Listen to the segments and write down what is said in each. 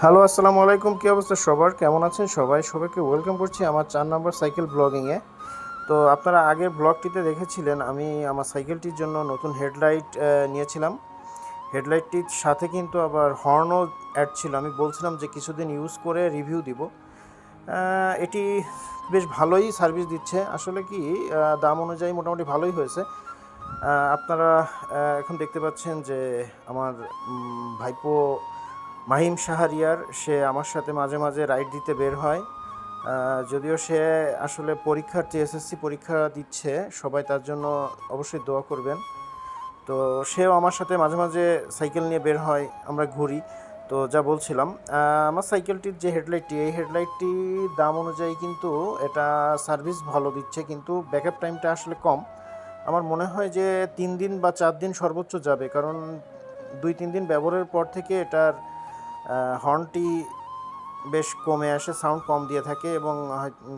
Hello, আসসালামু আলাইকুম। কী অবস্থা সবার? কেমন আছেন সবাই? সবাইকে ওয়েলকাম করছি আমার ৪ নম্বর সাইকেল ব্লগিংয়ে। তো আপনারা আগের ব্লগটিতে দেখেছিলেন আমি আমার সাইকেলটির জন্য নতুন হেডলাইট নিয়েছিলাম। হেডলাইটটির সাথে কিন্তু আবার হর্নও অ্যাড ছিল। আমি বলছিলাম যে কিছুদিন ইউজ করে রিভিউ দিব। এটি বেশ ভালোই সার্ভিস দিচ্ছে। আসলে কি দাম অনুযায়ী মোটামুটি ভালোই হয়েছে। আপনারা এখন দেখতে পাচ্ছেন যে আমার ভাইপো মাহিম শাহরিয়ার সে আমার সাথে মাঝে মাঝে রাইড দিতে বের হয়। যদিও সে আসলে পরীক্ষার্থী, এসএসসি পরীক্ষা দিচ্ছে, সবাই তার জন্য অবশ্যই দোয়া করবেন। তো সেও আমার সাথে মাঝে মাঝে সাইকেল নিয়ে বের হয়, আমরা ঘুরি। তো যা বলছিলাম, আমার সাইকেলটির যে হেডলাইটটি, এই হেডলাইটটি দাম অনুযায়ী কিন্তু এটা সার্ভিস ভালো দিচ্ছে, কিন্তু ব্যাকআপ টাইমটা আসলে কম। আমার মনে হয় যে 3 দিন বা 4 দিন সর্বোচ্চ যাবে, কারণ 2-3 দিন ব্যবহারের পর থেকে এটার হর্নটি বেশ কমে আসে, সাউন্ড কম দিয়ে থাকে, এবং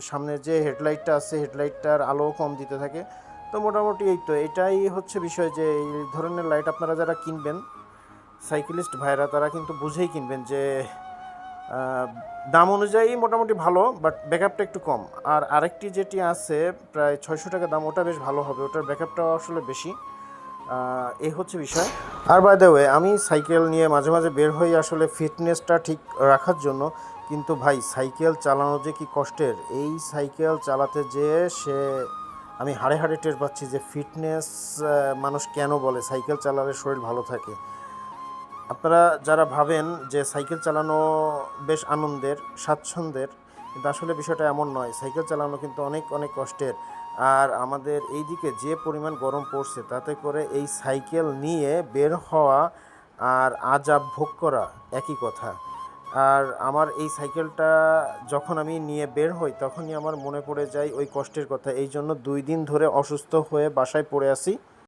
সামনের যে হেডলাইটটা আছে হেডলাইটটার আলোও কম দিতে থাকে। তো মোটামুটি এই তো এটাই হচ্ছে বিষয়, যে এই ধরনের লাইট আপনারা যারা কিনবেন সাইকেলিস্ট ভাইরা তারা কিন্তু বুঝেই কিনবেন যে দাম অনুযায়ী মোটামুটি ভালো, বাট ব্যাকআপটা একটু কম। আর আরেকটি যেটি আছে প্রায় 600 টাকা দাম, ওটা বেশ ভালো হবে, ওটার ব্যাকআপটাও আসলে বেশি। এই হচ্ছে বিষয়। আর বাই দ্য ওয়ে, আমি সাইকেল নিয়ে মাঝে মাঝে বের হই আসলে ফিটনেসটা ঠিক রাখার জন্য। কিন্তু ভাই, সাইকেল চালানো যে কি কষ্টের! এই সাইকেল চালাতে যেয়ে আমি হাড়ে হাড়ে টের পাচ্ছি যে ফিটনেস মানুষ কেন বলে সাইকেল চালালে শরীর ভালো থাকে। আপনারা যারা ভাবেন যে সাইকেল চালানো বেশ আনন্দের, স্বাচ্ছন্দ্যের, কিন্তু আসলে বিষয়টা এমন নয়। সাইকেল চালানো কিন্তু অনেক অনেক কষ্টের। আর আমাদের এই দিকে যে পরিমাণ গরম পড়ছে, তাতে করে এই সাইকেল নিয়ে বের হওয়া আর আজাব ভোগ করা একই কথা। আর আমার এই সাইকেলটা যখন আমি নিয়ে বের হই, তখনই আমার মনে পড়ে যায় ওই কষ্টের কথা। এই জন্য 2 দিন ধরে অসুস্থ হয়ে বাসায় পড়ে আছি।